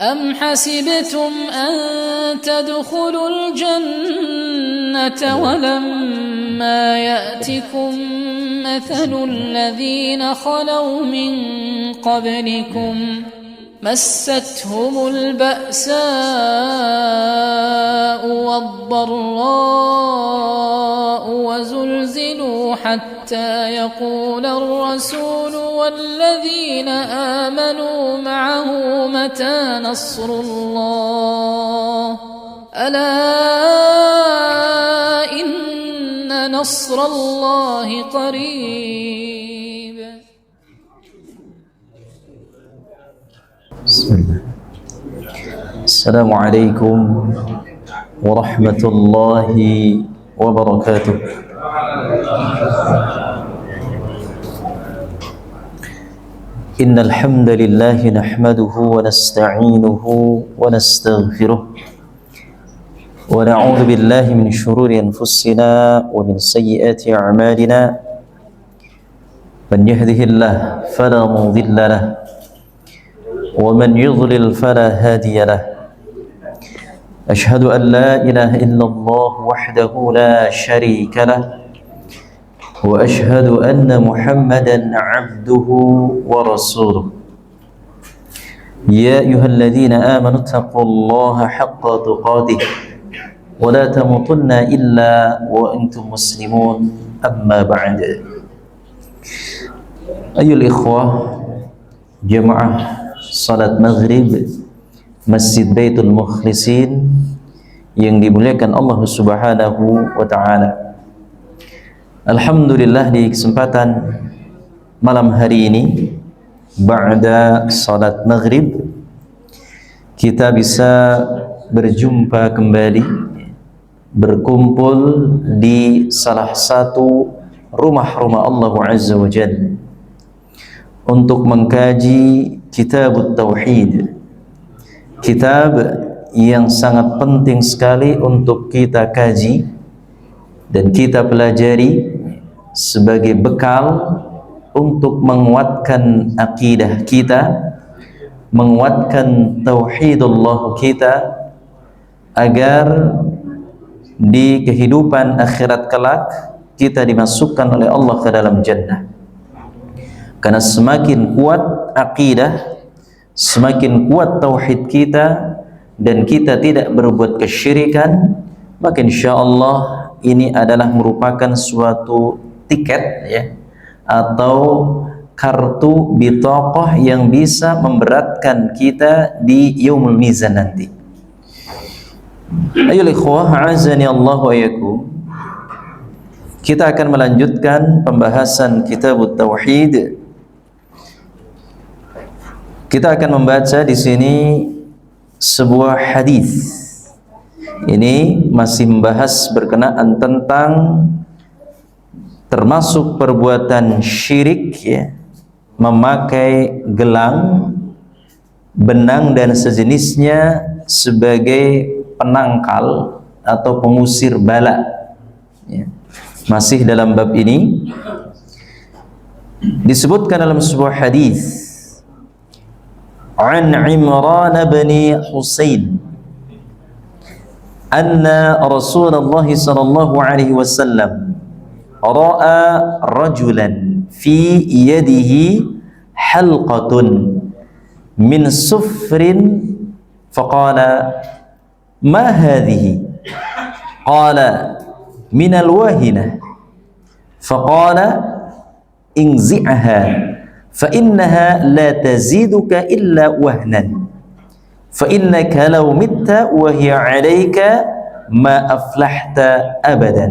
أم حسبتم أن تدخلوا الجنة ولما يأتكم مثل الذين خلوا من قبلكم مستهم البأساء والضراء وزلزلوا حتى يقول الرسول والذين آمنوا معه متى نصر الله ألا إن نصر الله قريب. بسم الله. السلام عليكم ورحمة الله وبركاته. إن الحمد لله نحمده ونستعينه ونستغفره ونعوذ بالله من شرور أنفسنا ومن سيئات أعمالنا من يهده الله فلا مضل له ومن يضلل فلا هادي له. أشهد أن لا إله إلا الله وحده لا شريك له وأشهد أن محمدا عبده ورسوله. يا أيها الذين آمنوا اتقوا الله حق تقاته ولا تموتن إلا وأنتم مسلمون. أما بعد، أيها الإخوة جماعة salat maghrib Masjid Baitul Mukhlisin yang dimuliakan Allah Subhanahu wa ta'ala. Alhamdulillah, di kesempatan malam hari ini ba'da salat maghrib kita bisa berjumpa kembali, berkumpul di salah satu rumah-rumah Allah Azza wa Jalla untuk mengkaji Kitab Tauhid, kitab yang sangat penting sekali untuk kita kaji dan kita pelajari sebagai bekal untuk menguatkan akidah kita, menguatkan tauhidullah kita, agar di kehidupan akhirat kelak kita dimasukkan oleh Allah ke dalam jannah. Karena semakin kuat akidah, semakin kuat tauhid kita, dan kita tidak berbuat kesyirikan, maka insyaallah ini adalah merupakan suatu tiket ya, atau kartu bitaqah yang bisa memberatkan kita di yaumul mizan nanti. Ayo ikhwah, azani Allah wa yakum. Kita akan melanjutkan pembahasan Kitab Tauhid. Kita akan membaca di sini sebuah hadis. Ini masih membahas berkenaan tentang termasuk perbuatan syirik ya, memakai gelang, benang dan sejenisnya sebagai penangkal atau pengusir bala ya. Masih dalam bab ini disebutkan dalam sebuah hadis an Imran bin Husain anna Rasulullah sallallahu alaihi wasallam ra'a rajulan fi yadihi halqatun min sufrin faqala ma hadhihi qala min alwahinah faqala inzi'ha فإنها لا تزيدك إلا وهنا فإنك لو مت وهي عليك ما أفلحت أبدا.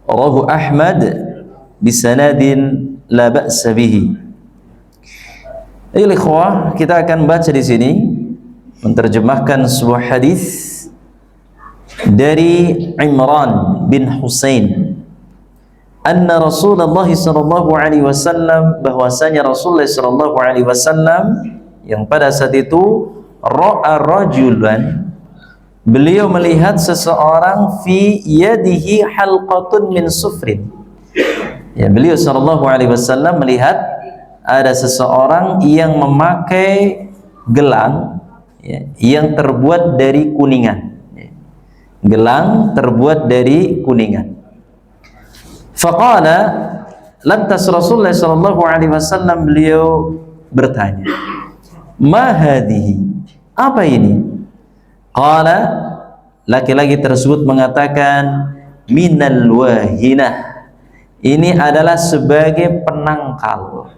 رواه أحمد بسند لا بأس به. Ayo ikhwah, kita akan baca di sini menerjemahkan sebuah hadis dari Imran bin Husain anna Rasulullah sallallahu alaihi wasallam, bahwasanya Rasulullah sallallahu alaihi wasallam yang pada saat itu ra'a rajulan, beliau melihat seseorang fi yadihi halqatun min sufrin. Ya, beliau sallallahu alaihi wasallam melihat ada seseorang yang memakai gelang ya, yang terbuat dari kuningan. Gelang terbuat dari kuningan. Faqala, lantas Rasulullah sallallahu alaihi wasallam beliau bertanya, "Ma hadhihi?" Apa ini? Qala, laki-laki tersebut mengatakan, "Minal wahinah." Ini adalah sebagai penangkal.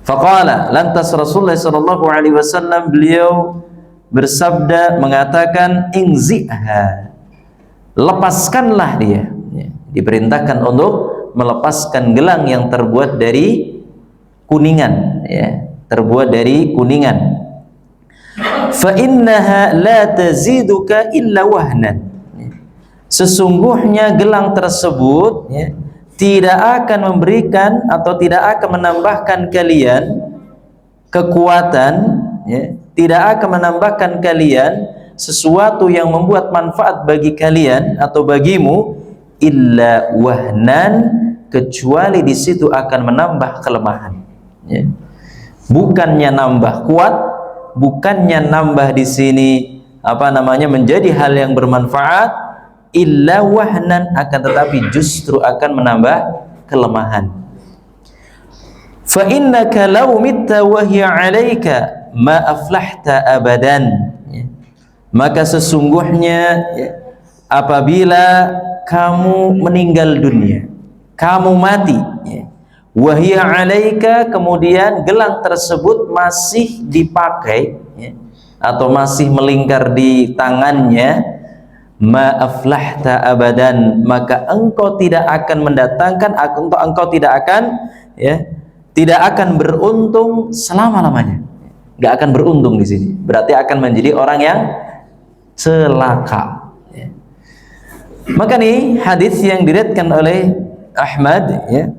Faqala, lantas Rasulullah sallallahu alaihi wasallam beliau bersabda mengatakan, "Ingzi'ha." Lepaskanlah dia. Diperintahkan untuk melepaskan gelang yang terbuat dari kuningan, ya, terbuat dari kuningan. Fa innaha la taziduka illa wahnan. Sesungguhnya gelang tersebut, ya, tidak akan memberikan atau tidak akan menambahkan kalian kekuatan, ya, tidak akan menambahkan kalian sesuatu yang membuat manfaat bagi kalian atau bagimu, illa wahnan, kecuali di situ akan menambah kelemahan. Ya. Bukannya nambah kuat, bukannya nambah di sini menjadi hal yang bermanfaat, illa wahnan, akan tetapi justru akan menambah kelemahan. Fa innaka law mitta wa hiya 'alaika ma aflahta abadan. Ya. Maka sesungguhnya, ya, apabila kamu meninggal dunia, kamu mati, ya, wa hiya 'alaika, kemudian gelang tersebut masih dipakai, ya, atau masih melingkar di tangannya, ma aflahta abadan, maka engkau tidak akan mendatangkan, engkau tidak akan, ya, tidak akan beruntung selama-lamanya. Nggak akan beruntung di sini. Berarti akan menjadi orang yang celaka. Ya. Maka nih hadis yang diriwayatkan oleh Ahmad, ya,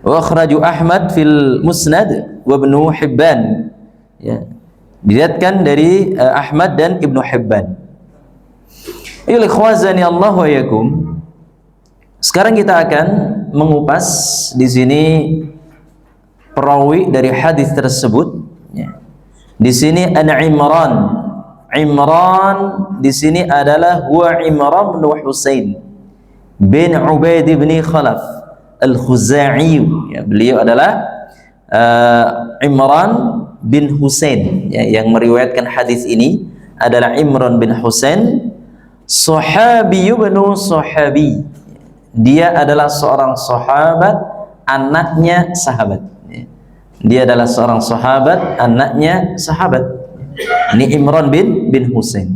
wa akhraju Ahmad fil Musnad wa Ibnu Hibban, ya, diriwayatkan dari Ahmad dan Ibnu Hibban. Ikhwazani Allah wa yakum. Sekarang kita akan mengupas di sini perawi dari hadis tersebut. Ya. Di sini ana Imran. Imran di sini adalah huwa Imran bin Husain bin Ubaid bin Khalaf Al-Khuzai. Ya, beliau adalah Imran bin Husain, ya, yang meriwayatkan hadis ini adalah Imran bin Husain. Sahabi ibnu sahabi, dia adalah seorang sahabat, anaknya sahabat. Dia adalah seorang sahabat, anaknya sahabat. Ini Imran bin Husain.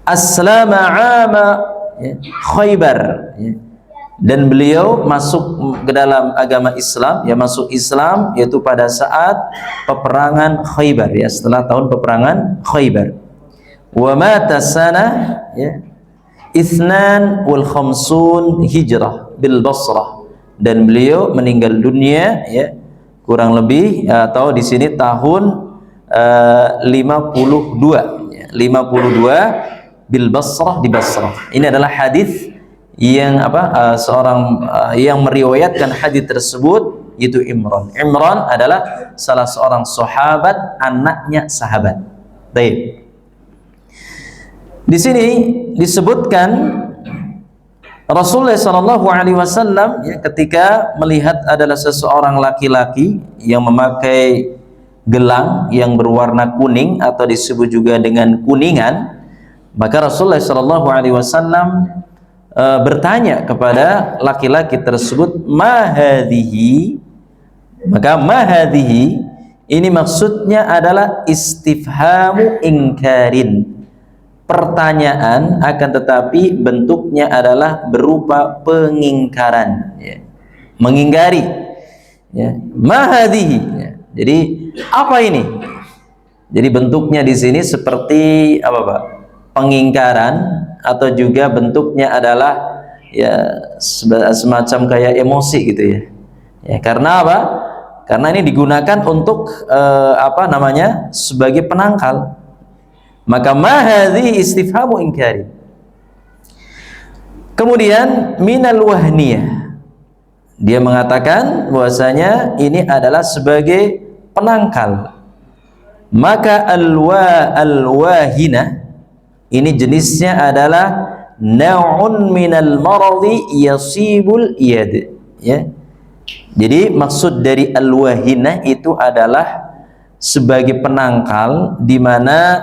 Aslama 'ama, ya, Khaybar, ya. Dan beliau masuk ke dalam agama Islam, ya, masuk Islam yaitu pada saat peperangan Khaybar, ya, setelah tahun peperangan Khaybar. Wa mata sanah, ya, 52 hijrah bil Basrah, dan beliau meninggal dunia, ya, kurang lebih, atau di sini tahun 52, ya, 52 bil Basrah, di Basrah. Ini adalah hadis yang seorang yang meriwayatkan hadis tersebut itu Imran. Imran adalah salah seorang sahabat, anaknya sahabat. Baik. Di sini disebutkan Rasulullah SAW, ya, ketika melihat adalah seseorang laki-laki yang memakai gelang yang berwarna kuning atau disebut juga dengan kuningan, maka Rasulullah SAW bertanya kepada laki-laki tersebut, ma hadhihi. Maka ma hadhihi ini maksudnya adalah istifhamu ingkarin, pertanyaan, akan tetapi bentuknya adalah berupa pengingkaran, ya, mengingkari, ya, mahadhihi, ya. Jadi apa ini? Jadi bentuknya di sini seperti apa, Pak? Pengingkaran, atau juga bentuknya adalah, ya, semacam kayak emosi gitu, ya. Ya, karena apa? Karena ini digunakan untuk sebagai penangkal. Maka mahadhi istifhamu ingkari. Kemudian minal wahniyah, dia mengatakan bahwasanya ini adalah sebagai penangkal. Maka alwahina ini jenisnya adalah naun minal maradi yasibul yad, ya. Jadi maksud dari alwahina itu adalah sebagai penangkal, di mana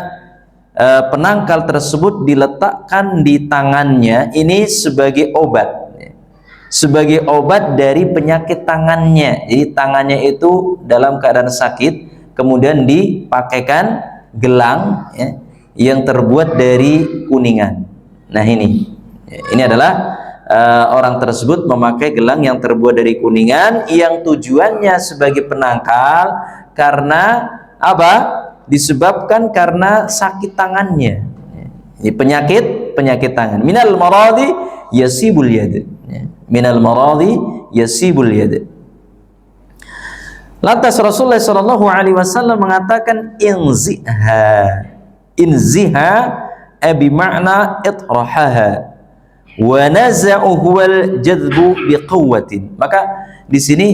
penangkal tersebut diletakkan di tangannya ini sebagai obat, sebagai obat dari penyakit tangannya. Jadi tangannya itu dalam keadaan sakit, kemudian dipakaikan gelang, ya, yang terbuat dari kuningan. Nah ini adalah orang tersebut memakai gelang yang terbuat dari kuningan, yang tujuannya sebagai penangkal karena apa? Disebabkan karena sakit tangannya. Ini penyakit tangan. Minal maradi yasibul yad. Minal maradi yasibul yad. Lantas Rasulullah sallallahu alaihi wasallam mengatakan inziha bi makna itrahaha wa naza'uhu wal jadbu biquwwatin. Maka di sini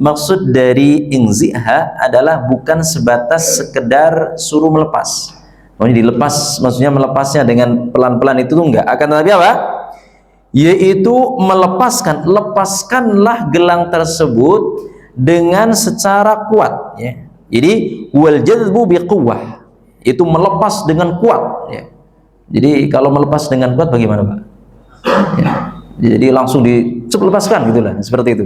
maksud dari inziha adalah bukan sebatas sekedar suruh melepas. Dilepas, maksudnya melepasnya dengan pelan-pelan itu enggak, akan tetapi apa? Yaitu lepaskanlah gelang tersebut dengan secara kuat, ya. Jadi wal jadbu biquwwah, itu melepas dengan kuat, ya. Jadi kalau melepas dengan kuat bagaimana, Pak? Ya. Jadi langsung lepaskan gitulah, seperti itu.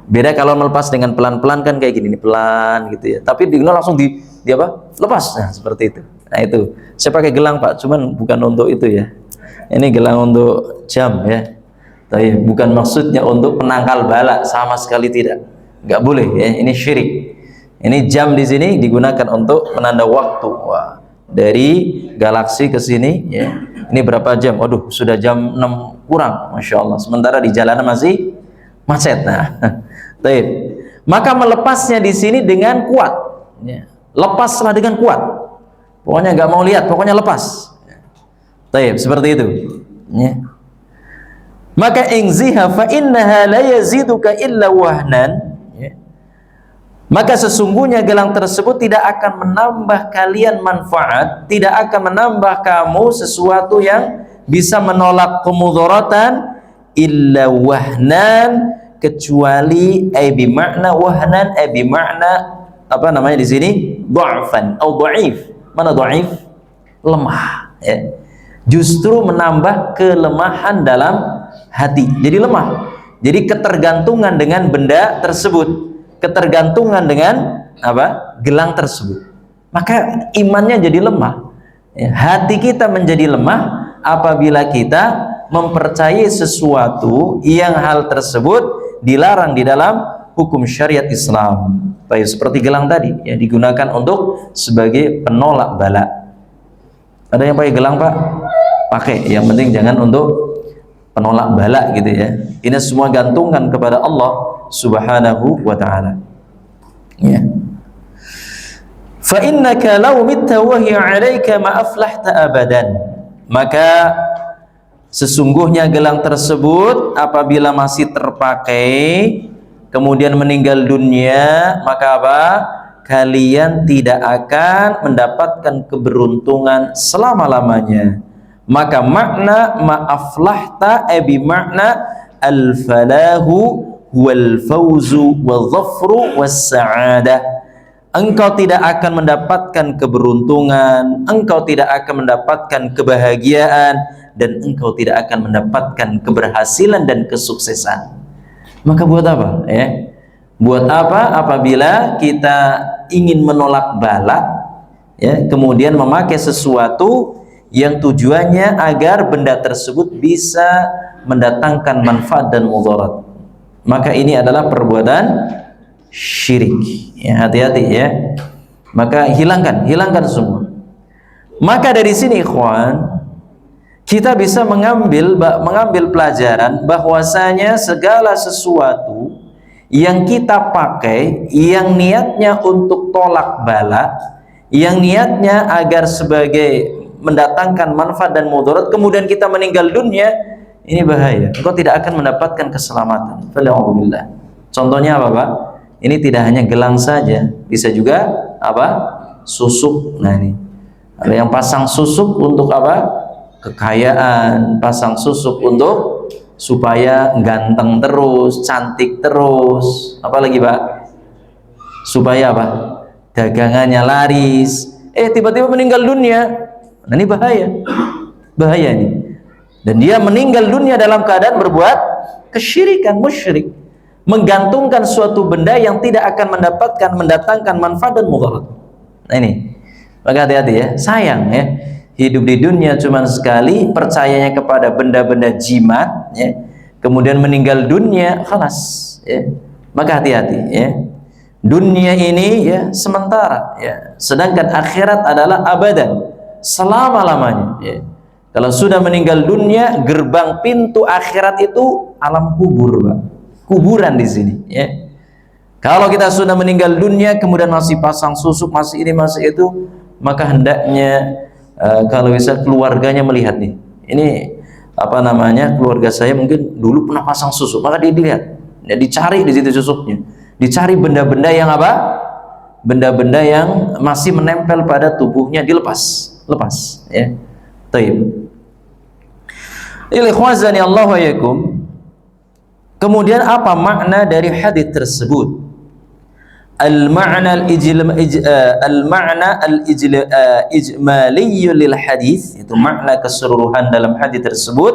Beda kalau melepas dengan pelan-pelan kan kayak gini, pelan gitu ya. Tapi langsung di apa? Lepas. Nah, seperti itu. Nah, itu. Saya pakai gelang, Pak, cuman bukan untuk itu ya. Ini gelang untuk jam ya. Tapi bukan maksudnya untuk penangkal bala, sama sekali tidak. Nggak boleh ya, ini syirik. Ini jam di sini digunakan untuk menanda waktu. Wah, dari galaksi ke sini ya. Ini berapa jam? Waduh, sudah jam 6 kurang, Masya Allah. Sementara di jalanan masih macet. Nah, baik. Maka melepasnya di sini dengan kuat. Ya. Lepaslah dengan kuat. Pokoknya nggak mau lihat, pokoknya lepas. Baik, seperti itu. Ya. Maka ingziha fa innaha la yaziduka illa wahnan. Maka sesungguhnya gelang tersebut tidak akan menambah kalian manfaat, tidak akan menambah kamu sesuatu yang bisa menolak kemudaratan illa wahnan, kecuali bi makna wahnan, bi makna apa namanya di sini? Dha'fan atau dhaif. Mana dhaif? Lemah, ya. Justru menambah kelemahan dalam hati. Jadi lemah. Jadi ketergantungan dengan benda tersebut, ketergantungan dengan apa? Gelang tersebut. Maka imannya jadi lemah. Ya, hati kita menjadi lemah apabila kita mempercayai sesuatu yang hal tersebut dilarang di dalam hukum syariat Islam. Baik, seperti gelang tadi ya, digunakan untuk sebagai penolak bala. Ada yang pakai gelang, Pak? Pakai. Yang penting jangan untuk penolak bala gitu ya. Ini semua gantungan kepada Allah Subhanahu wa ta'ala. Ya. Fa innaka law mitta wa hiya 'alaika ma aflahta abadan. Maka sesungguhnya gelang tersebut apabila masih terpakai kemudian meninggal dunia, maka apa? Kalian tidak akan mendapatkan keberuntungan selama-lamanya. Maka makna ma aflahta bi makna al-falahu wal fauzu wal dhafru was sa'adah. Engkau tidak akan mendapatkan keberuntungan, engkau tidak akan mendapatkan kebahagiaan, dan engkau tidak akan mendapatkan keberhasilan dan kesuksesan. Maka buat apa ya? Buat apa apabila kita ingin menolak bala ya, kemudian memakai sesuatu yang tujuannya agar benda tersebut bisa mendatangkan manfaat dan mudarat. Maka ini adalah perbuatan syirik. Ya, hati-hati ya. Maka hilangkan semua. Maka dari sini ikhwan, kita bisa mengambil pelajaran bahwasanya segala sesuatu yang kita pakai yang niatnya untuk tolak bala, yang niatnya agar sebagai mendatangkan manfaat dan mudarat, kemudian kita meninggal dunia, ini bahaya. Engkau tidak akan mendapatkan keselamatan. Contohnya apa, Pak? Ini tidak hanya gelang saja, bisa juga apa? Susuk. Nah ini ada yang pasang susuk untuk apa? Kekayaan, pasang susuk untuk supaya ganteng terus, cantik terus. Apalagi Pak? Supaya apa? Dagangannya laris. Tiba-tiba meninggal dunia. Nah ini bahaya. Bahaya ini. Dan dia meninggal dunia dalam keadaan berbuat kesyirikan, musyrik, menggantungkan suatu benda yang tidak akan mendatangkan manfaat dan mudarat. Nah ini, maka hati-hati ya, sayang ya, hidup di dunia cuma sekali, percayanya kepada benda-benda jimat, ya, kemudian meninggal dunia, khalas, ya. Maka hati-hati ya. Dunia ini ya sementara, ya, sedangkan akhirat adalah abadan, selama-lamanya. Ya. Kalau sudah meninggal dunia, gerbang pintu akhirat itu alam kubur, Pak. Kuburan di sini, ya. Kalau kita sudah meninggal dunia, kemudian masih pasang susuk, masih ini, masih itu, maka hendaknya kalau bisa keluarganya melihat nih. Ini apa namanya? Keluarga saya mungkin dulu pernah pasang susuk, maka dilihat, ya, dicari di situ susuknya, dicari benda-benda yang apa? Benda-benda yang masih menempel pada tubuhnya, dilepas, ya. Taib. Ikhwazani Allah wa yakum. Kemudian apa makna dari hadis tersebut? Al-ma'na al-ijmali lil hadis, itu makna keseluruhan dalam hadis tersebut.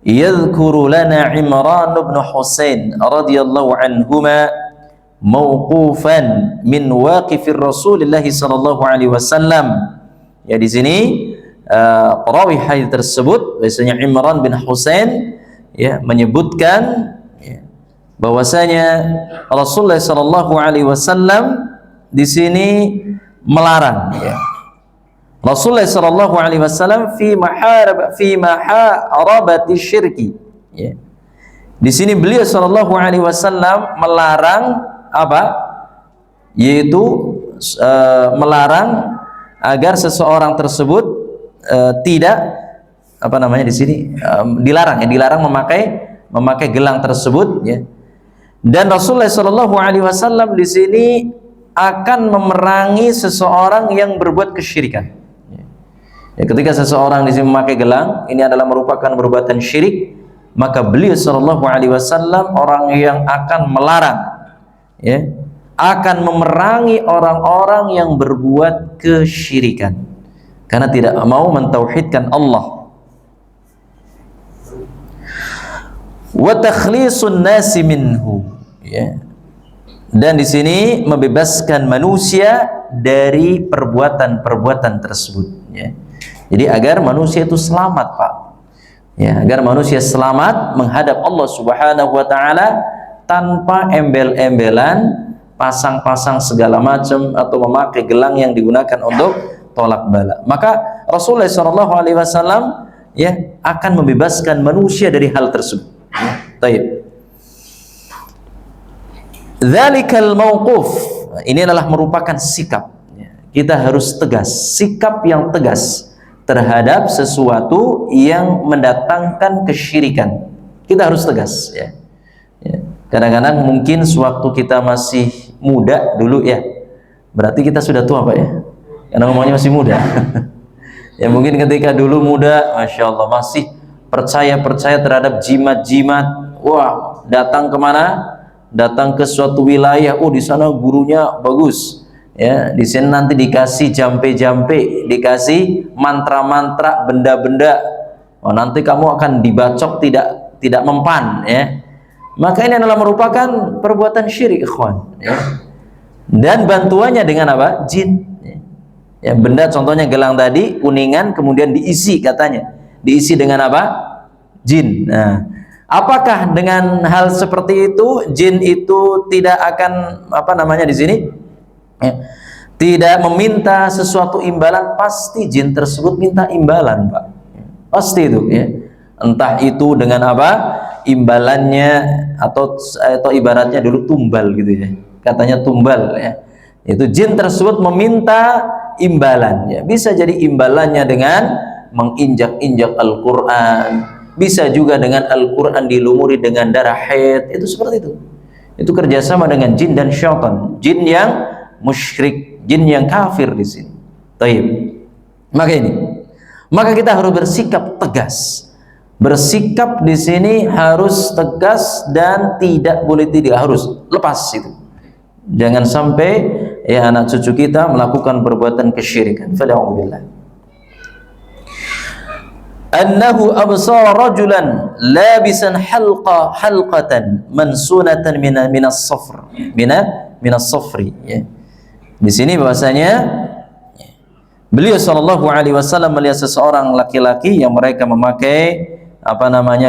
Yadhkuru lana Imran bin Husain radhiyallahu anhuma mauqufan min waqifir Rasulillah sallallahu alaihi wasallam. Ya, di sini perawi hadis tersebut biasanya Imran bin Husain ya menyebutkan ya, bahwasanya Rasulullah sallallahu alaihi wasallam di sini melarang ya. Rasulullah sallallahu alaihi wasallam fi maharabati syirki ya. Di sini beliau sallallahu alaihi wasallam melarang apa? Yaitu melarang agar seseorang tersebut tidak apa namanya di sini dilarang memakai gelang tersebut ya. Dan Rasulullah Shallallahu Alaihi Wasallam di sini akan memerangi seseorang yang berbuat kesyirikan. Ya, ketika seseorang di sini memakai gelang, ini adalah merupakan perbuatan syirik, maka beliau Shallallahu Alaihi Wasallam orang yang akan melarang, ya, akan memerangi orang-orang yang berbuat kesyirikan. Karena tidak mau mentauhidkan Allah. Wa takhlisun nasi minhu ya. Dan di sini membebaskan manusia dari perbuatan-perbuatan tersebut ya. Jadi agar manusia itu selamat, Pak. Ya, agar manusia selamat menghadap Allah Subhanahu wa taala tanpa embel-embelan, pasang-pasang segala macam atau memakai gelang yang digunakan untuk tolak bala. Maka Rasulullah Shallallahu Alaihi Wasallam ya akan membebaskan manusia dari hal tersebut. Taib. Dzalikal mauquf. Ini adalah merupakan sikap. Kita harus tegas, sikap yang tegas terhadap sesuatu yang mendatangkan kesyirikan. Kita harus tegas. Ya. Kadang-kadang mungkin sewaktu kita masih muda dulu ya, berarti kita sudah tua, Pak ya. Karena ngomongnya masih muda. Ya mungkin ketika dulu muda, masya Allah masih percaya terhadap jimat-jimat. Wah, datang kemana? Datang ke suatu wilayah. Oh, di sana gurunya bagus. Ya, di sini nanti dikasih jampe-jampe, dikasih mantra-mantra, benda-benda. Oh, nanti kamu akan dibacok tidak mempan. Ya, maka ini adalah merupakan perbuatan syirik, ikhwan. Ya. Dan bantuannya dengan apa? Jin. Ya, benda contohnya gelang tadi kuningan kemudian diisi katanya. Diisi dengan apa? Jin. Nah, apakah dengan hal seperti itu jin itu tidak akan apa namanya di sini? Ya, tidak meminta sesuatu imbalan? Pasti jin tersebut minta imbalan, Pak. Pasti itu ya. Entah itu dengan apa? Imbalannya atau ibaratnya dulu tumbal gitu ya. Katanya tumbal ya. Itu jin tersebut meminta imbalan ya. Bisa jadi imbalannya dengan menginjak-injak Al-Quran, bisa juga dengan Al-Quran dilumuri dengan darah haid. Itu seperti itu. Itu kerjasama dengan jin dan syaitan, jin yang musyrik jin yang kafir di sini. Taib. Maka kita harus bersikap tegas. Bersikap di sini harus tegas dan tidak boleh harus lepas itu. Jangan sampai ya anak cucu kita melakukan perbuatan kesyirikan. Fala'udzubillah. Annahu absara rajulan labisan halqatan mansunatan minas safr minas safri, ya. Di sini bahwasanya beliau sallallahu alaihi wasallam melihat seseorang laki-laki yang mereka memakai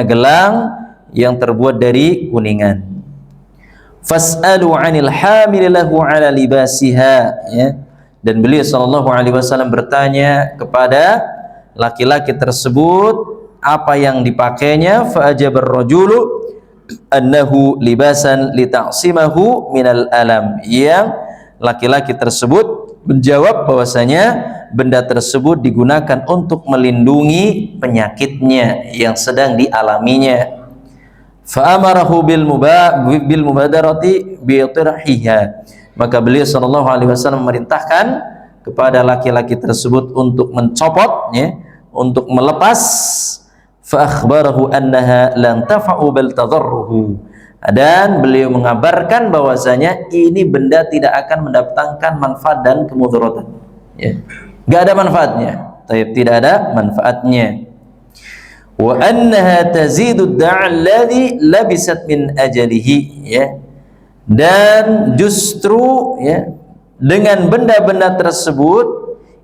gelang yang terbuat dari kuningan. Fas'alu 'anil hamil lahu 'ala libasiha, ya. Dan beliau sallallahu alaihi wasallam bertanya kepada laki-laki tersebut apa yang dipakainya. Fa'ajabar rajulu annahu libasan lita'simahu minal alam. Yang laki-laki tersebut menjawab bahwasanya benda tersebut digunakan untuk melindungi penyakitnya yang sedang dialaminya. Fa'amarahu bil mubadarati bi tirhiha. Maka beliau sallallahu alaihi wasallam memerintahkan kepada laki-laki tersebut untuk mencopot, ya, untuk melepas. Fa akhbarahu annaha lan tafa'u bal tadarruhu. Dan beliau mengabarkan bahwasanya ini benda tidak akan mendatangkan manfaat dan kemudaratan, ya. Enggak ada manfaatnya. Tidak ada manfaatnya. Wa annaha tazidu da'alladhi labisat min ajalihi, ya. Dan justru, ya, dengan benda-benda tersebut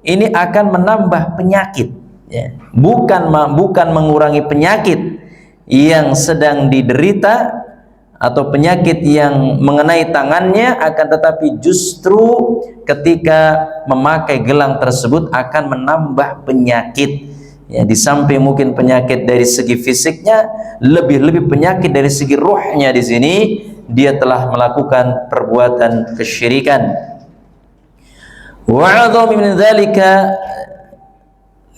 ini akan menambah penyakit, ya. Bukan mengurangi penyakit yang sedang diderita atau penyakit yang mengenai tangannya, akan tetapi justru ketika memakai gelang tersebut akan menambah penyakit, ya. Di samping mungkin penyakit dari segi fisiknya, lebih penyakit dari segi ruhnya. Di sini dia telah melakukan perbuatan kesyirikan. Wa'adhami min dzalika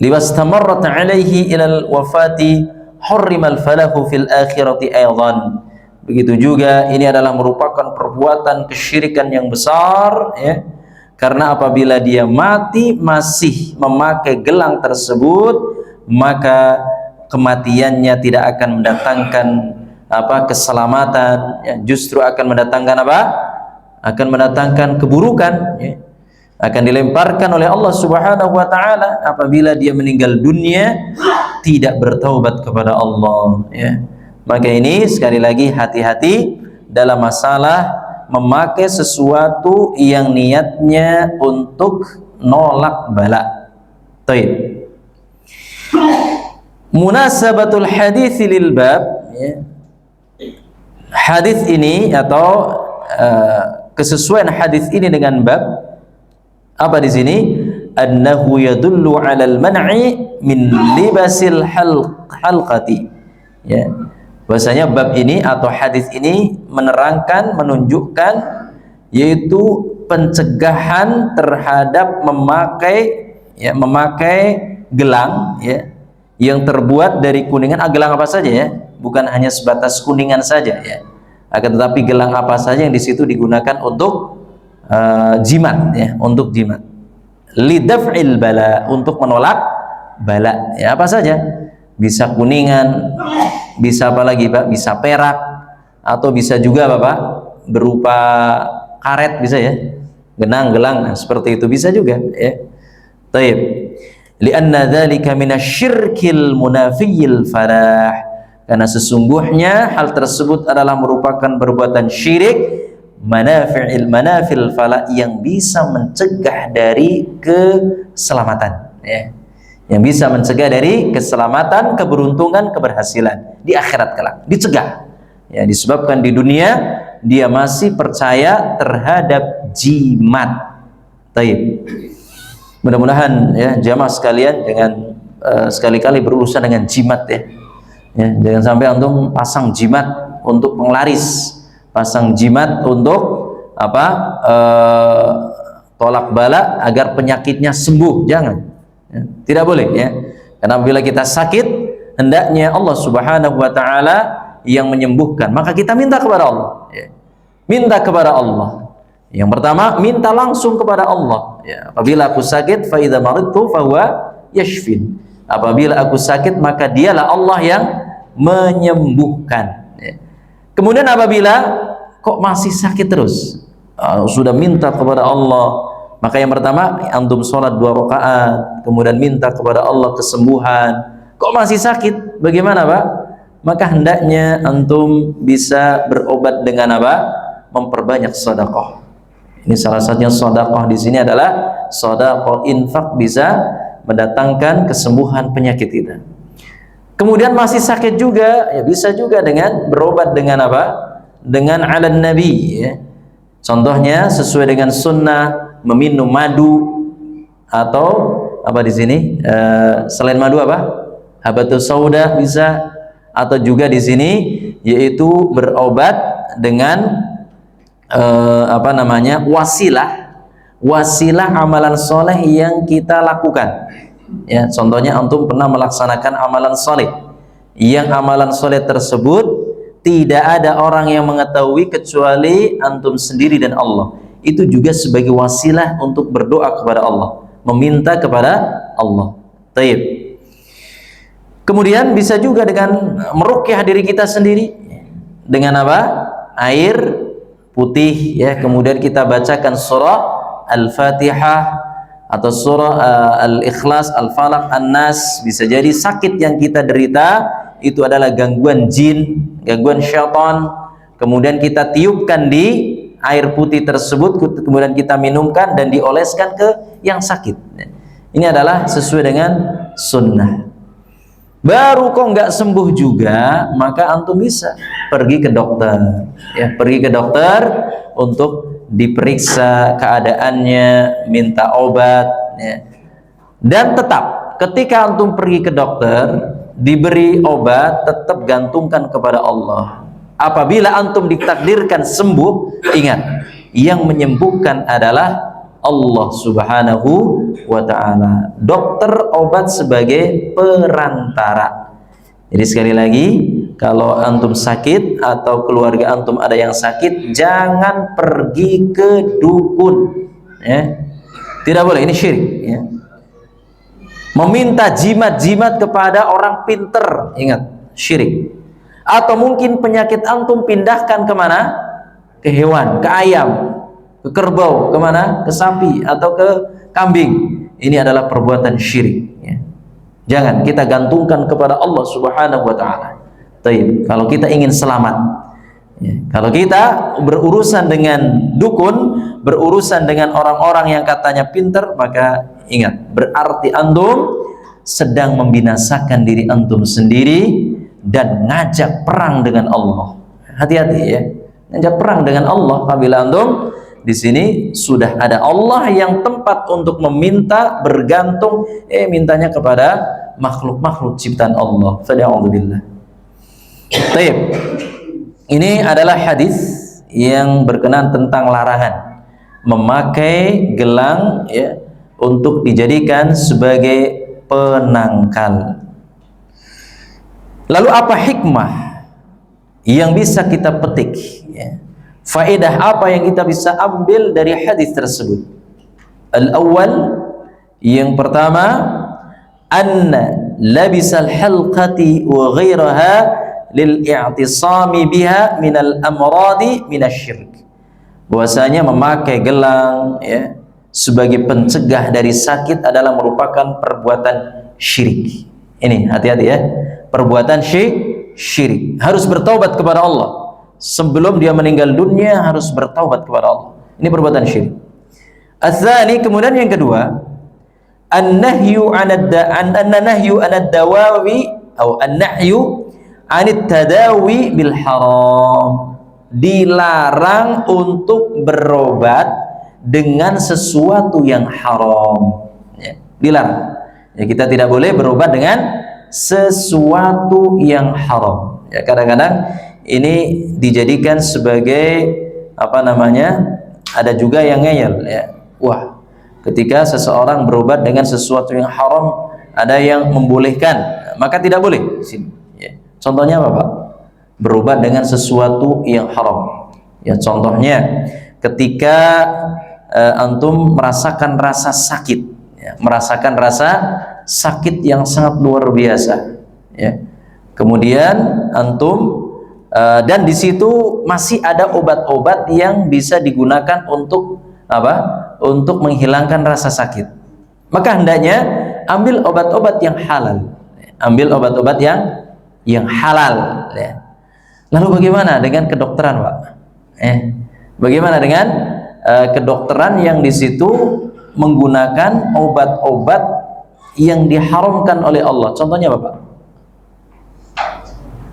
liwastamarrat 'alaihi ila al-wafati hurrimal falahu fil akhirati aidan. Begitu juga ini adalah merupakan perbuatan kesyirikan yang besar, ya. Karena apabila dia mati masih memakai gelang tersebut, maka kematiannya tidak akan mendatangkan keselamatan, ya. Justru akan mendatangkan akan mendatangkan keburukan, ya. Akan dilemparkan oleh Allah Subhanahu wa taala apabila dia meninggal dunia tidak bertaubat kepada Allah, ya. Maka ini sekali lagi hati-hati dalam masalah memakai sesuatu yang niatnya untuk nolak bala. Baik. Munasabatul hadits lil bab, ya. Hadis ini atau kesesuaian hadis ini dengan bab apa di sini? Annahu yadullu 'alal man'i min libasil halqati, ya. Bahwasanya bab ini atau hadis ini menerangkan, menunjukkan, yaitu pencegahan terhadap memakai gelang, ya, yang terbuat dari kuningan. Gelang apa saja, ya, bukan hanya sebatas kuningan saja, ya. Akan tetapi gelang apa saja yang di situ digunakan untuk jimat, ya, untuk jimat. Lidaf'il bala, untuk menolak bala, ya, apa saja. Bisa kuningan, bisa apa lagi, Pak? Bisa perak, atau bisa juga Bapak berupa karet, bisa, ya. Gelang, seperti itu bisa juga, ya. Taib. Lianna dzalika minasyirkil munafiyil falah. Karena sesungguhnya hal tersebut adalah merupakan perbuatan syirik manafil fala, yang bisa mencegah dari keselamatan, ya. Yang bisa mencegah dari keselamatan, keberuntungan, keberhasilan di akhirat kelak, dicegah, ya, disebabkan di dunia dia masih percaya terhadap jimat. Taib. Mudah-mudahan, ya, jamaah sekalian jangan sekali-kali berurusan dengan jimat, ya. Ya, jangan sampai antum pasang jimat untuk penglaris, pasang jimat untuk tolak bala agar penyakitnya sembuh. Jangan, ya, tidak boleh, ya. Karena apabila kita sakit, hendaknya Allah Subhanahu wa taala yang menyembuhkan, maka kita minta kepada Allah, ya. Minta kepada Allah. Yang pertama, minta langsung kepada Allah. Ya, apabila aku sakit, fa idza maridtu fa huwa yashfin. Apabila aku sakit, maka dialah Allah yang menyembuhkan. Ya. Kemudian apabila kok masih sakit terus, sudah minta kepada Allah, maka yang pertama antum sholat 2 rakaat, kemudian minta kepada Allah kesembuhan. Kok masih sakit? Bagaimana, Pak? Maka hendaknya antum bisa berobat dengan apa? Memperbanyak sedekah. Ini salah satunya sedekah di sini adalah sedekah infak, bisa mendatangkan kesembuhan penyakit kita. Kemudian masih sakit juga, ya bisa juga dengan berobat dengan apa? Dengan alan nabi, ya. Contohnya sesuai dengan sunnah, meminum madu, atau apa di sini? Selain madu apa? Habatus sauda bisa, atau juga di sini yaitu berobat dengan wasilah amalan soleh yang kita lakukan. Ya, contohnya antum pernah melaksanakan amalan soleh, yang amalan soleh tersebut tidak ada orang yang mengetahui kecuali antum sendiri dan Allah. Itu juga sebagai wasilah untuk berdoa kepada Allah, meminta kepada Allah. Taib. Kemudian bisa juga dengan meruqyah diri kita sendiri dengan apa? Air putih, ya. Kemudian kita bacakan surah Al-Fatihah atau surah Al-Ikhlas, Al-Falaq, An-Nas. Bisa jadi sakit yang kita derita itu adalah gangguan jin, gangguan syaitan. Kemudian kita tiupkan di air putih tersebut, kemudian kita minumkan dan dioleskan ke yang sakit. Ini adalah sesuai dengan sunnah. Baru kok nggak sembuh juga, maka antum bisa pergi ke dokter, ya, pergi ke dokter untuk diperiksa keadaannya, minta obat, ya. Dan tetap ketika antum pergi ke dokter diberi obat, tetap gantungkan kepada Allah. Apabila antum ditakdirkan sembuh, ingat, yang menyembuhkan adalah Allah subhanahu wa ta'ala. Dokter, obat sebagai perantara. Jadi sekali lagi, kalau antum sakit atau keluarga antum ada yang sakit, jangan pergi ke dukun, ya. Tidak boleh, ini syirik, ya. Meminta jimat-jimat kepada orang pinter, ingat, syirik. Atau mungkin penyakit antum pindahkan kemana? Ke hewan, ke ayam, ke kerbau, kemana? Ke sapi atau ke kambing. Ini adalah perbuatan syirik, ya. Jangan, kita gantungkan kepada Allah subhanahu wa ta'ala. Kalau kita ingin selamat, ya. Kalau kita berurusan dengan dukun, berurusan dengan orang-orang yang katanya pinter, maka ingat, berarti antum sedang membinasakan diri antum sendiri dan ngajak perang dengan Allah. Hati-hati, ya, ngajak perang dengan Allah. Apabila antum di sini sudah ada Allah yang tempat untuk meminta, bergantung, mintanya kepada makhluk-makhluk ciptaan Allah. Fa'alhamdulillah. Taib. Ini adalah hadis yang berkenaan tentang larangan memakai gelang, ya, untuk dijadikan sebagai penangkal. Lalu apa hikmah yang bisa kita petik, ya? Faedah apa yang kita bisa ambil dari hadis tersebut? Al-awwal, yang pertama, anna labisal halqati wa ghairaha lil i'tisami biha minal amradi minasyirk. Bahwasanya memakai gelang, ya, sebagai pencegah dari sakit adalah merupakan perbuatan syirik. Ini hati-hati, ya, perbuatan syirik. Harus bertaubat kepada Allah. Sebelum dia meninggal dunia harus bertaubat kepada Allah. Ini perbuatan syirik. Ats-tsani, kemudian yang kedua, an-nahyu 'anad dawawi atau an-nahyu 'anit tadawi bil haram. Dilarang untuk berobat dengan sesuatu yang haram, ya, dilarang. Ya, kita tidak boleh berobat dengan sesuatu yang haram. Ya, kadang-kadang ini dijadikan sebagai apa namanya? Ada juga yang ngeyel, ya. Wah, ketika seseorang berobat dengan sesuatu yang haram, ada yang membolehkan, maka tidak boleh. Ya. Contohnya apa, Pak? Berobat dengan sesuatu yang haram. Ya, contohnya ketika antum merasakan rasa sakit, ya, merasakan rasa sakit yang sangat luar biasa, ya. Kemudian antum dan di situ masih ada obat-obat yang bisa digunakan untuk apa? Untuk menghilangkan rasa sakit. Maka hendaknya ambil obat-obat yang halal. Ambil obat-obat yang halal, ya. Lalu bagaimana dengan kedokteran, Pak? Bagaimana dengan kedokteran yang di situ menggunakan obat-obat yang diharamkan oleh Allah? Contohnya apa, Pak?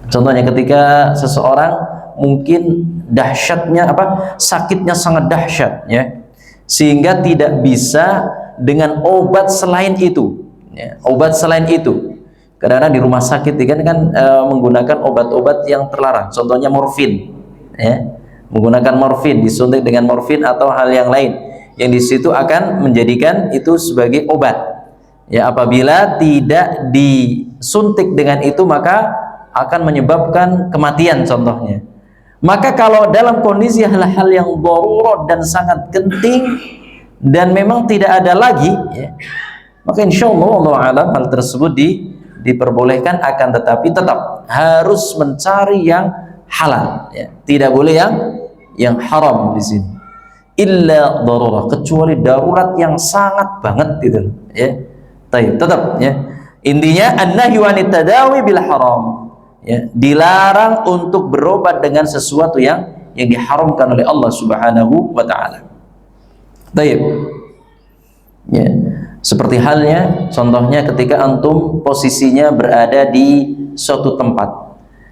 Contohnya ketika seseorang mungkin dahsyatnya sakitnya sangat dahsyat, ya, sehingga tidak bisa dengan obat selain itu, ya, obat selain itu. Karena di rumah sakit kan menggunakan obat-obat yang terlarang, contohnya morfin, ya, menggunakan morfin, disuntik dengan morfin atau hal yang lain yang di situ akan menjadikan itu sebagai obat, ya. Apabila tidak disuntik dengan itu maka akan menyebabkan kematian contohnya. Maka kalau dalam kondisi hal-hal yang darurat dan sangat genting dan memang tidak ada lagi, ya, maka insyaallah Allah alam hal tersebut diperbolehkan, akan tetapi tetap harus mencari yang halal, ya. Tidak boleh yang haram di sini. Illa darurah, kecuali darurat yang sangat banget gitu, ya. Tetap, ya. Intinya an-nahyu 'anit tadawi bil haram. Ya, dilarang untuk berobat dengan sesuatu yang diharamkan oleh Allah Subhanahu wa taala. Baik. Ya, seperti halnya contohnya ketika antum posisinya berada di suatu tempat.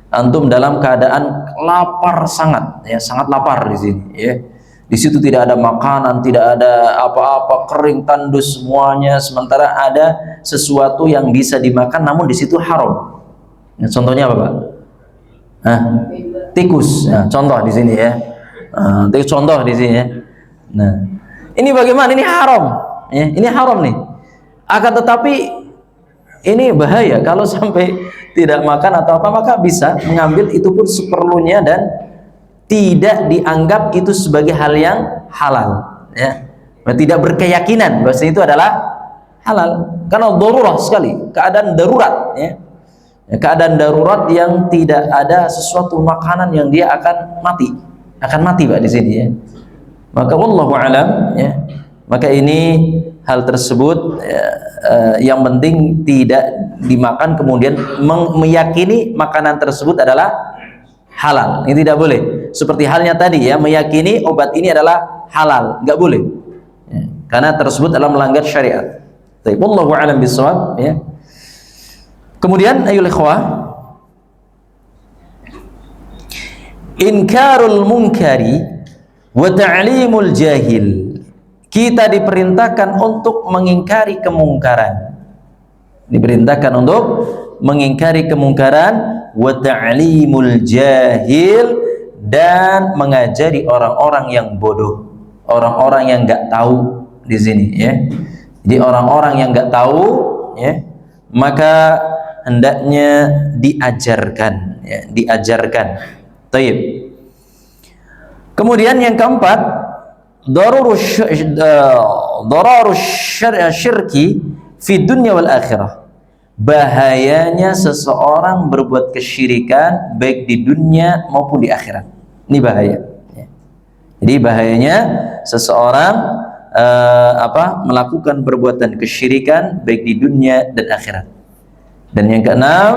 Antum dalam keadaan lapar sangat, ya, sangat lapar di sini, ya. Di situ tidak ada makanan, tidak ada apa-apa, kering tandus semuanya, sementara ada sesuatu yang bisa dimakan namun di situ haram. Ya, contohnya apa, Pak? Tikus. Nah, contoh di sini, ya. Contoh di sini, ya. Nah, ini bagaimana? Ini haram, ya. Ini haram nih. Akan tetapi ini bahaya kalau sampai tidak makan atau apa, maka bisa mengambil itu pun seperlunya dan tidak dianggap itu sebagai hal yang halal, ya. Tidak berkeyakinan bahwa itu adalah halal karena darurat sekali, keadaan darurat, ya. Keadaan darurat yang tidak ada sesuatu makanan yang dia akan mati Pak di sini, ya. Maka wallahu alam, ya. Maka ini hal tersebut, ya, yang penting tidak dimakan kemudian meyakini makanan tersebut adalah halal. Ini tidak boleh. Seperti halnya tadi, ya, meyakini obat ini adalah halal, nggak boleh, ya, karena tersebut adalah melanggar syariat. Wallahu alam bisawab, ya. Kemudian ayol ikhwah, inkarul munkari wa ta'limul jahil. Kita diperintahkan untuk mengingkari kemungkaran. Diperintahkan untuk mengingkari kemungkaran, wa ta'limul jahil, dan mengajari orang-orang yang bodoh, orang-orang yang enggak tahu di sini, ya. Jadi orang-orang yang enggak tahu, ya, maka hendaknya diajarkan, ya, diajarkan. Taib. Kemudian yang keempat, dararus syirki fi dunya wal akhirah. Bahayanya seseorang berbuat kesyirikan baik di dunia maupun di akhirat. Ini bahaya, ya. Jadi bahayanya seseorang melakukan perbuatan kesyirikan baik di dunia dan akhirat. Dan yang keenam,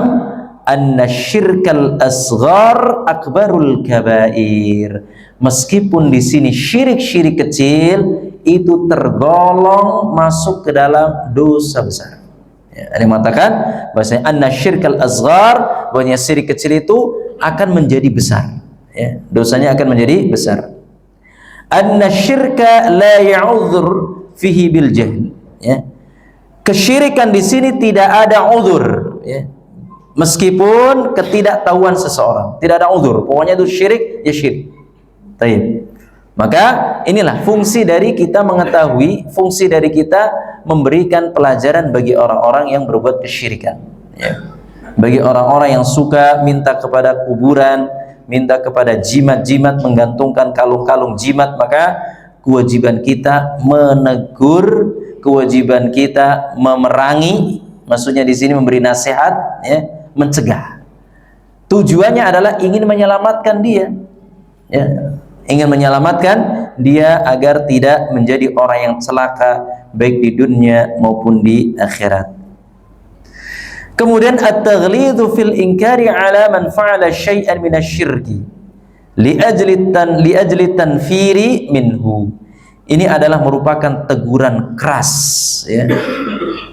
annasyirkal asghar akbarul kabair. Meskipun di sini syirik-syirik kecil itu tergolong masuk ke dalam dosa besar. Ya, ada yang mengatakan bahwasanya annasyirkal asghar, bahwasanya syirik kecil itu akan menjadi besar. Ya, dosanya akan menjadi besar. Annasyirka la ya'udhur fihi bil jahl. Ya. Kesyirikan di sini tidak ada uzur, ya. Meskipun ketidaktahuan seseorang, tidak ada uzur. Pokoknya itu syirik, ya syirik. Baik. Maka inilah fungsi dari kita mengetahui, fungsi dari kita memberikan pelajaran bagi orang-orang yang berbuat kesyirikan, ya. Bagi orang-orang yang suka minta kepada kuburan, minta kepada jimat-jimat, menggantungkan kalung-kalung jimat, maka kewajiban kita menegur, kewajiban kita memerangi, maksudnya di sini memberi nasihat, ya, mencegah. Tujuannya adalah ingin menyelamatkan dia, ya, ingin menyelamatkan dia agar tidak menjadi orang yang celaka baik di dunia maupun di akhirat. Kemudian at-taghlidhu fil inkari ala man fa'ala syai'an minasyirki li ajli tanfiri minhu. Ini adalah merupakan teguran keras, ya.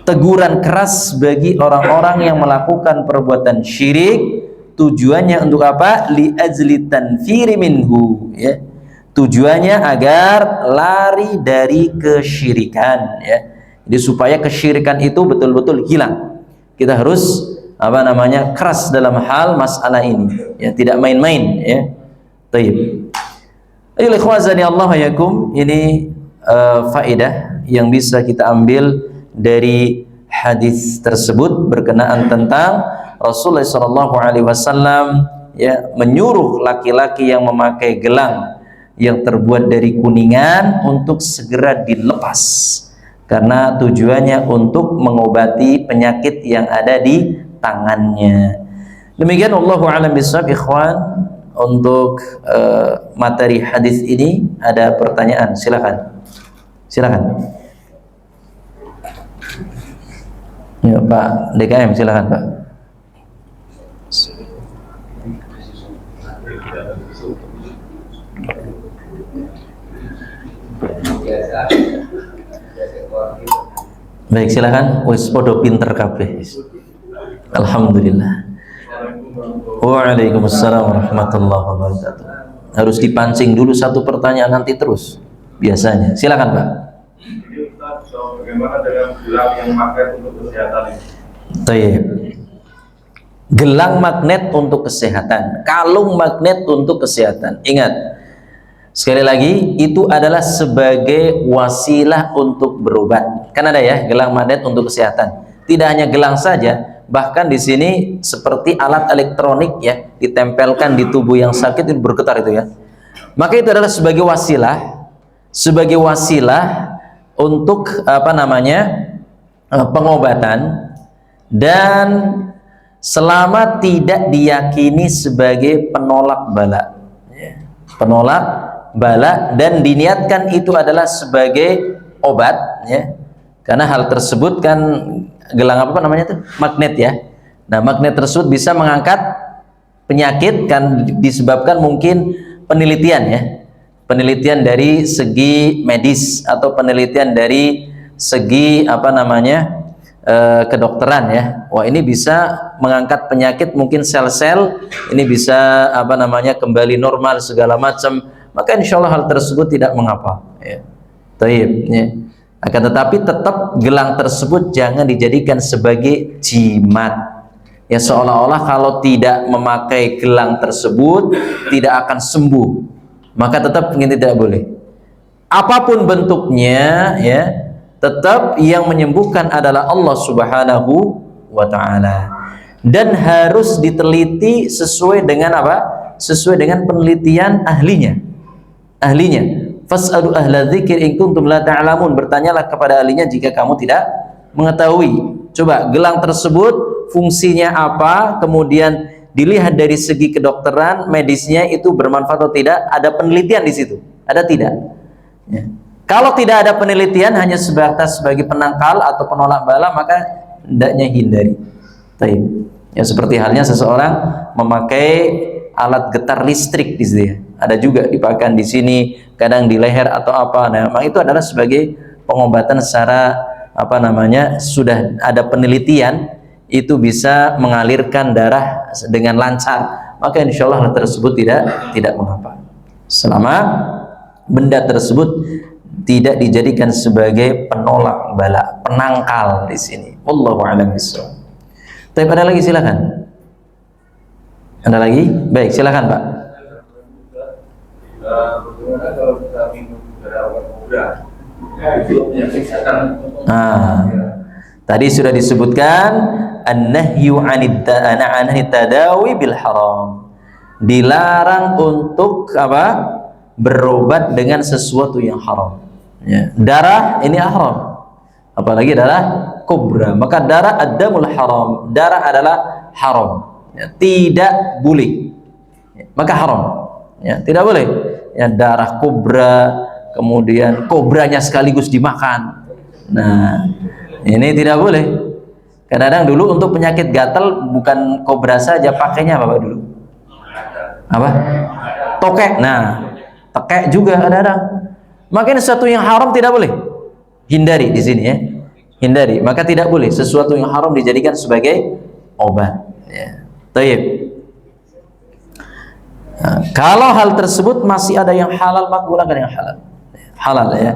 Teguran keras bagi orang-orang yang melakukan perbuatan syirik. Tujuannya untuk apa? Li ajli tanfiri minhu, ya. Tujuannya agar lari dari kesyirikan, ya. Jadi supaya kesyirikan itu betul-betul hilang. Kita harus keras dalam hal masalah ini, ya, tidak main-main, ya. Baik. Ayo ikhwazani Allah yakum, ini faedah yang bisa kita ambil dari hadis tersebut berkenaan tentang Rasulullah SAW, ya, menyuruh laki-laki yang memakai gelang yang terbuat dari kuningan untuk segera dilepas karena tujuannya untuk mengobati penyakit yang ada di tangannya. Demikian wallahu a'lam bishawab. Ikhwan, untuk materi hadis ini ada pertanyaan, silakan. Ya, Pak DKM, silakan Pak. Baik, silakan. Wis podo pinter kabeh. Alhamdulillah. Waalaikumsalam warahmatullahi wabarakatuh. Harus dipancing dulu satu pertanyaan nanti terus biasanya. Silakan Pak. Jadi Ustaz, bagaimana dengan gelang yang magnet untuk kesehatan ini? Baik. Gelang magnet untuk kesehatan, kalung magnet untuk kesehatan. Ingat, sekali lagi, itu adalah sebagai wasilah untuk berobat. Kan ada ya gelang magnet untuk kesehatan. Tidak hanya gelang saja, bahkan di sini seperti alat elektronik, ya, ditempelkan di tubuh yang sakit itu bergetar itu, ya. Maka itu adalah sebagai wasilah untuk pengobatan, dan selama tidak diyakini sebagai penolak bala, ya. Penolak bala, dan diniatkan itu adalah sebagai obat, ya. Karena hal tersebut kan gelang magnet, ya. Nah, magnet tersebut bisa mengangkat penyakit, kan disebabkan mungkin penelitian, ya. Penelitian dari segi medis atau penelitian dari segi kedokteran, ya. Wah, ini bisa mengangkat penyakit, mungkin sel-sel ini bisa kembali normal segala macam. Maka insya Allah hal tersebut tidak mengapa, ya. Taib, ya. Akan tetapi tetap gelang tersebut jangan dijadikan sebagai jimat, ya, seolah-olah kalau tidak memakai gelang tersebut tidak akan sembuh. Maka tetap ini tidak boleh. Apapun bentuknya, ya, tetap yang menyembuhkan adalah Allah Subhanahu wa ta'ala, dan harus diteliti sesuai dengan sesuai dengan penelitian ahlinya. Fas'alu ahla dzikir in kuntum la ta'lamun. Bertanyalah kepada ahlinya jika kamu tidak mengetahui. Coba gelang tersebut fungsinya apa, kemudian dilihat dari segi kedokteran, medisnya itu bermanfaat atau tidak, ada penelitian di situ, ada tidak, ya. Kalau tidak ada penelitian, hanya sebatas sebagai penangkal atau penolak bala, maka hendaknya hindari. Taib. Ya, seperti halnya seseorang memakai alat getar listrik di sini, ada juga dipakai di sini, kadang di leher atau apa. Nah, memang itu adalah sebagai pengobatan secara sudah ada penelitian, itu bisa mengalirkan darah dengan lancar. Maka insya Allah hal tersebut tidak mengapa, selama benda tersebut tidak dijadikan sebagai penolak bala, penangkal di sini. Wallahu a'lam bishawab. Tapi ada lagi, silakan. Ada lagi? Baik, silakan Pak. Bagaimana kalau kita minum darah muda? Itu penyakit setan. Tadi sudah disebutkan an-nahyu 'anit tadawi bil haram. dilarang untuk apa? Berobat dengan sesuatu yang haram. Ya. Darah ini haram, apalagi darah kubra. Maka darah ad-damul haram, darah adalah haram, ya, tidak boleh, ya, maka haram, ya, tidak boleh, ya, darah kubra, kemudian kobranya sekaligus dimakan. Nah, ini tidak boleh. Kadang-kadang dulu untuk penyakit gatal bukan kobra saja, pakainya apa dulu? Apa? Tokek. Nah, tekek juga kadang-kadang. Makanya sesuatu yang haram tidak boleh. Hindari di sini, ya. Hindari. Maka tidak boleh sesuatu yang haram dijadikan sebagai obat. Ya. Taib. Nah, kalau hal tersebut masih ada yang halal, maka gunakan yang halal. Halal, ya.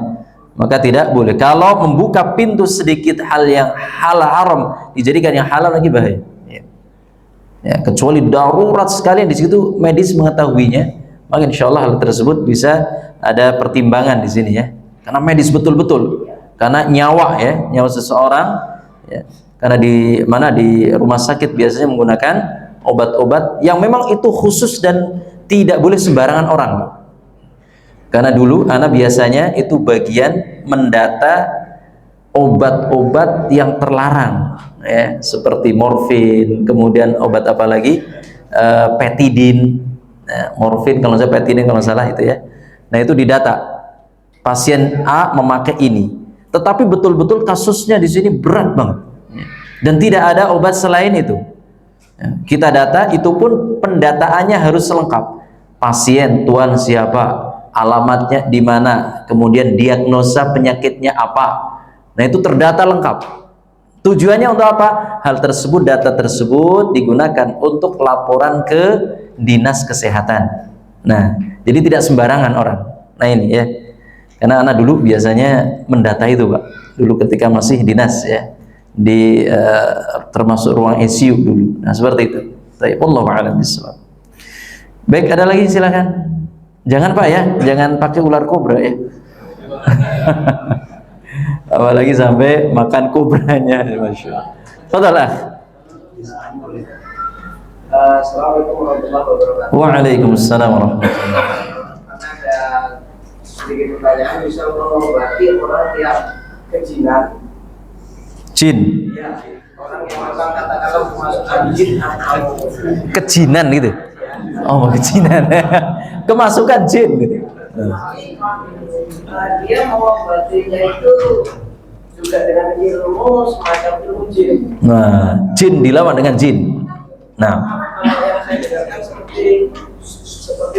Maka tidak boleh. Kalau membuka pintu sedikit hal yang halal haram dijadikan yang halal, lagi bahaya. Ya. Ya, kecuali darurat sekali di situ medis mengetahuinya, maka insya Allah hal tersebut bisa ada pertimbangan di sini, ya. Karena medis betul-betul, karena nyawa, ya, nyawa seseorang, ya. Karena di rumah sakit biasanya menggunakan obat-obat yang memang itu khusus dan tidak boleh sembarangan orang. Karena dulu anak biasanya itu bagian mendata obat-obat yang terlarang, ya, seperti morfin, kemudian obat apa lagi, petidin, morfin kalau saya, petidin kalau salah itu, ya. Nah, itu didata pasien A memakai ini, tetapi betul-betul kasusnya di sini berat banget, dan tidak ada obat selain itu. Kita data, itu pun pendataannya harus lengkap. Pasien tuan siapa, alamatnya di mana, kemudian diagnosa penyakitnya apa. Nah, itu terdata lengkap. Tujuannya untuk apa? Hal tersebut, data tersebut digunakan untuk laporan ke dinas kesehatan. Nah, jadi tidak sembarangan orang. Nah, ini, ya. Karena anak dulu biasanya mendata itu, Pak. Dulu ketika masih dinas, ya. Di termasuk ruang ICU dulu. Nah, seperti itu. Wallahu a'lam bishawab. Baik, ada lagi, silakan. Jangan, Pak, ya, jangan pakai ular kobra, ya. Apalagi sampai makan kobranya, masya Allah. Fadhalah. Assalamualaikum warahmatullahi wabarakatuh. Waalaikumsalam warahmatullahi wabarakatuh. Karena ada sedikit pertanyaan, bisa mengobati orang yang kejinan. Jin. Ya, orang yang masang katakanlah kemasukan jin atau Kejinan gitu. Oh, kejinan. Kemasukan jin gitu. dia mengobatinya itu juga dengan ilmu semacam ilmu jin. Nah, jin dilawan dengan jin. Nah, Kalau yang saya dengarkan seperti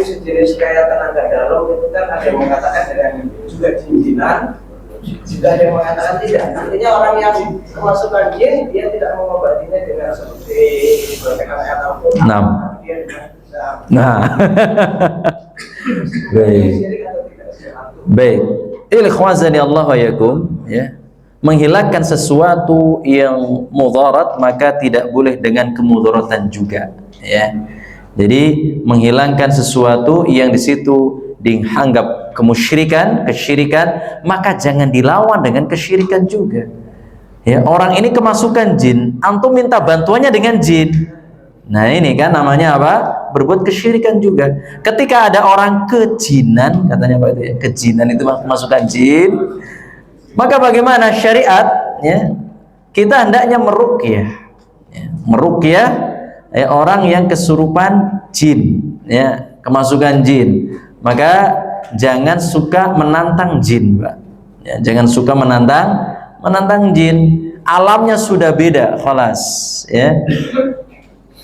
sejenis kayak tenaga dalam itu kan ada yang mengatakan dengan juga jin-jinan, juga ada yang mengatakan tidak. Artinya orang yang kemasukan jin dia tidak mengobatinya dengan seperti ayat ataupun dia nah. Baik. Baik. Ikhwazani Allah wa yakum, ya. Menghilangkan sesuatu yang mudarat maka tidak boleh dengan kemudaratan juga, ya. Jadi menghilangkan sesuatu yang di situ dianggap kesyirikan, maka jangan dilawan dengan kesyirikan juga. Ya, orang ini kemasukan jin, antum minta bantuannya dengan jin. Nah, ini kan namanya apa? Berbuat kesyirikan juga. Ketika ada orang kejinan, katanya apa itu, ya? Kejinan itu kemasukan jin. Maka bagaimana syariat, ya? Kita hendaknya meruqyah, ya. Meruqyah, ya, orang yang kesurupan jin, ya, kemasukan jin. Maka jangan suka menantang jin, Pak. Ya, jangan suka menantang jin. Alamnya sudah beda, khalas, ya.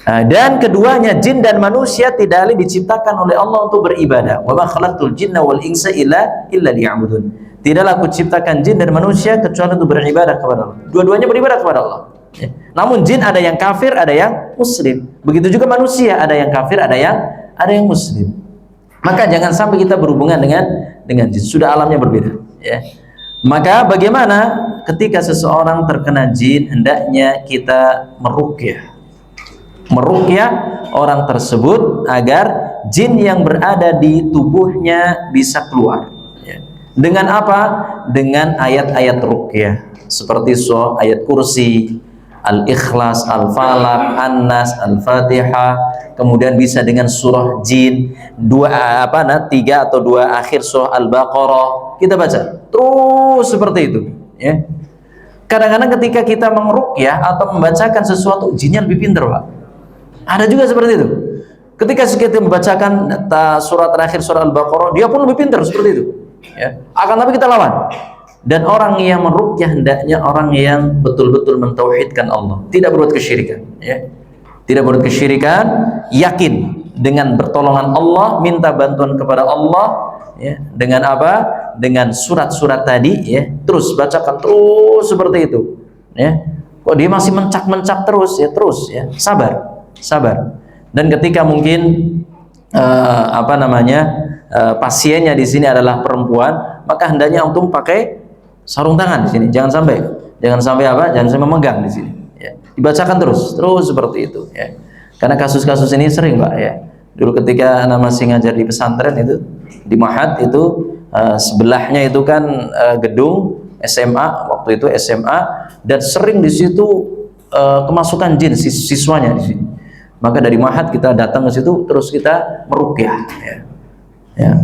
Nah, dan keduanya, jin dan manusia tidak diciptakan oleh Allah untuk beribadah. Wa ma khalaqtul jinna wal insa illa liya'budun. Tidaklah aku ciptakan jin dan manusia kecuali untuk beribadah kepada Allah. Dua-duanya beribadah kepada Allah. Ya. Namun jin ada yang kafir, ada yang muslim. Begitu juga manusia, ada yang kafir, ada yang muslim. Maka jangan sampai kita berhubungan dengan jin. Sudah alamnya berbeda. Ya. Maka bagaimana ketika seseorang terkena jin, hendaknya kita meruqyah orang tersebut agar jin yang berada di tubuhnya bisa keluar. Ya. Dengan apa? Dengan ayat-ayat ruqyah seperti ayat kursi, Al-Ikhlas, Al-Falaq, An-Nas, Al-Fatihah, kemudian bisa dengan surah jin, 3 atau 2 akhir surah Al-Baqarah kita baca terus seperti itu ya. Kadang-kadang ketika kita meruqyah atau membacakan sesuatu, jinnya lebih pintar, Pak. Ada juga seperti itu. Ketika kita membacakan surat terakhir surah Al-Baqarah, dia pun lebih pintar seperti itu ya. Akan tapi kita lawan. Dan orang yang meruqyah hendaknya orang yang betul-betul mentauhidkan Allah, tidak berbuat kesyirikan ya. Tidak berbuat kesyirikan, yakin dengan pertolongan Allah, minta bantuan kepada Allah ya. Dengan apa? Dengan surat-surat tadi ya. Terus bacakan terus seperti itu ya. Kok dia masih mencak-mencak terus ya, sabar. Dan ketika mungkin pasiennya di sini adalah perempuan, maka hendaknya antum pakai sarung tangan di sini. Jangan sampai memegang di sini. Ya. Dibacakan terus seperti itu. Ya. Karena kasus-kasus ini sering, Pak. Ya. Dulu ketika anak masih ngajar di pesantren itu, di Mahat itu sebelahnya itu kan gedung SMA, waktu itu SMA, dan sering di situ kemasukan jin siswanya di sini. Maka dari Mahat kita datang ke situ terus kita meruqyah. Ya.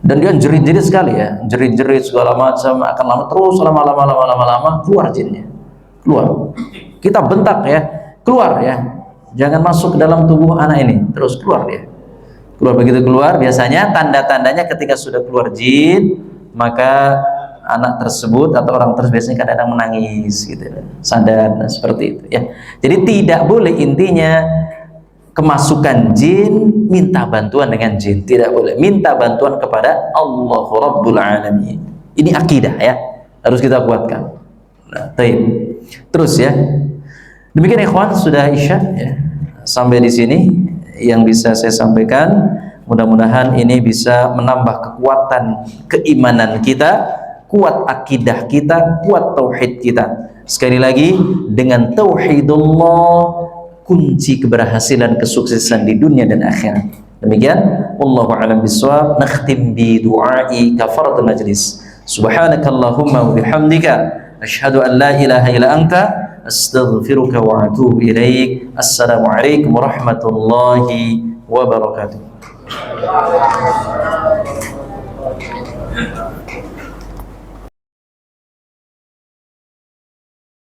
Dan dia jerit-jerit sekali ya, jerit-jerit segala macam, akan lama keluar jinnya, keluar. Kita bentak ya, keluar ya, jangan masuk ke dalam tubuh anak ini, terus keluar dia. Begitu keluar, biasanya tanda-tandanya ketika sudah keluar jin, maka anak tersebut atau orang tersebut biasanya kadang-kadang menangis gitu, sadar, seperti itu ya. Jadi tidak boleh intinya kemasukan jin, minta bantuan dengan jin, tidak boleh. Minta bantuan kepada Allah Rabbul Alamin. Ini akidah ya, harus kita kuatkan. Nah, terus ya. Demikian ikhwan, sudah Isya ya. Sampai di sini yang bisa saya sampaikan. Mudah-mudahan ini bisa menambah kekuatan keimanan kita, kuat akidah kita, kuat tauhid kita. Sekali lagi, dengan tauhidullah kunci keberhasilan kesuksesan di dunia dan akhirat. Demikian, wallahu a'lam bishawab. Nakhtim bi du'ai kafaratul majlis. Subhanakallahumma wa bihamdika asyhadu an la ilaha illa anta astaghfiruka wa atubu ilaik. Assalamualaikum warahmatullahi wabarakatuh.